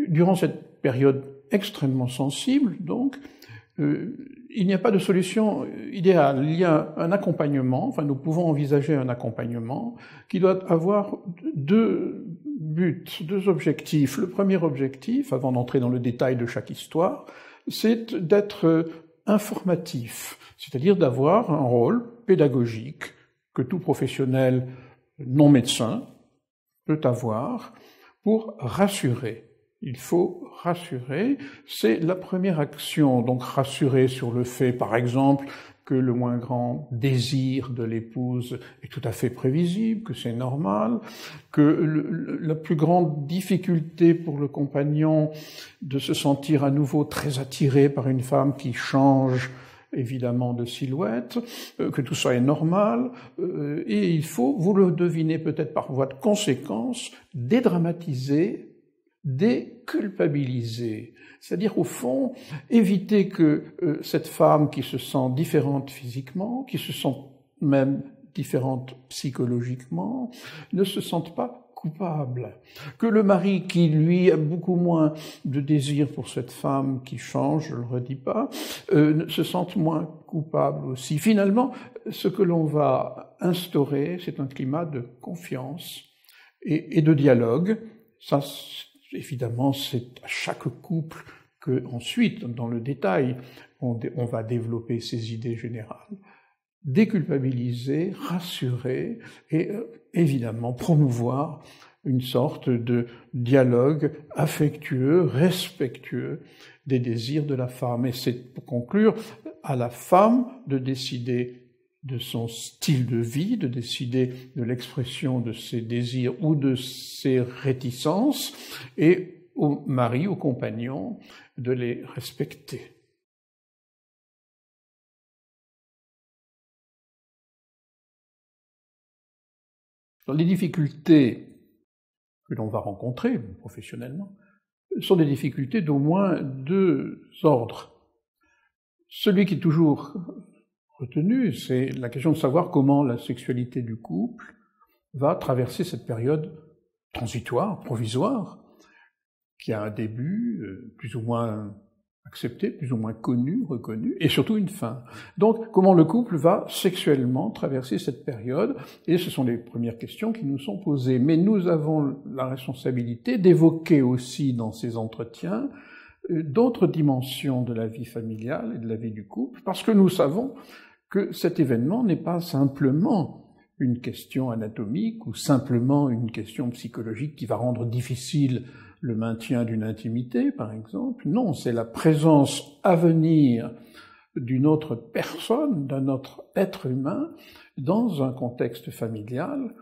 durant cette période extrêmement sensible, donc, il n'y a pas de solution idéale. Il y a un accompagnement, enfin nous pouvons envisager un accompagnement qui doit avoir deux buts, deux objectifs. Le premier objectif, avant d'entrer dans le détail de chaque histoire, c'est d'être informatif, c'est-à-dire d'avoir un rôle pédagogique que tout professionnel non médecin peut avoir pour rassurer. Il faut rassurer, c'est la première action, donc rassurer sur le fait, par exemple, que le moins grand désir de l'épouse est tout à fait prévisible, que c'est normal, que la plus grande difficulté pour le compagnon de se sentir à nouveau très attiré par une femme qui change évidemment de silhouette, que tout ça est normal, et il faut, vous le devinez peut-être par voie de conséquence, dédramatiser, déculpabiliser. C'est-à-dire, au fond, éviter que cette femme qui se sent différente physiquement, qui se sent même différente psychologiquement, ne se sente pas coupable. Que le mari qui, lui, a beaucoup moins de désir pour cette femme qui change, je le redis pas, se sente moins coupable aussi. Finalement, ce que l'on va instaurer, c'est un climat de confiance et de dialogue. Ça, évidemment, c'est à chaque couple que, ensuite, dans le détail, on va développer ces idées générales. Déculpabiliser, rassurer et évidemment promouvoir une sorte de dialogue affectueux, respectueux des désirs de la femme. Et c'est, pour conclure, à la femme de décider de son style de vie, de décider de l'expression de ses désirs ou de ses réticences, et au mari, au compagnon, de les respecter. Les difficultés que l'on va rencontrer professionnellement sont des difficultés d'au moins deux ordres. Celui qui est toujours retenu, c'est la question de savoir comment la sexualité du couple va traverser cette période transitoire, provisoire, qui a un début plus ou moins accepté, plus ou moins connu, reconnu, et surtout une fin. Donc, comment le couple va sexuellement traverser cette période, et ce sont les premières questions qui nous sont posées. Mais nous avons la responsabilité d'évoquer aussi dans ces entretiens d'autres dimensions de la vie familiale et de la vie du couple, parce que nous savons que cet événement n'est pas simplement une question anatomique ou simplement une question psychologique qui va rendre difficile le maintien d'une intimité, par exemple. Non, c'est la présence à venir d'une autre personne, d'un autre être humain, dans un contexte familial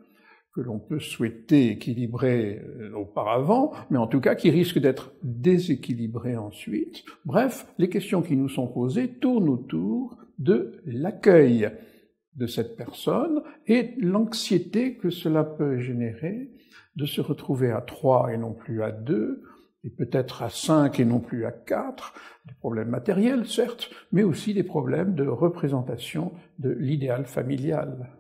que l'on peut souhaiter équilibrer auparavant, mais en tout cas qui risque d'être déséquilibré ensuite. Bref, les questions qui nous sont posées tournent autour de l'accueil de cette personne et l'anxiété que cela peut générer de se retrouver à 3 et non plus à 2, et peut-être à 5 et non plus à 4, des problèmes matériels certes, mais aussi des problèmes de représentation de l'idéal familial.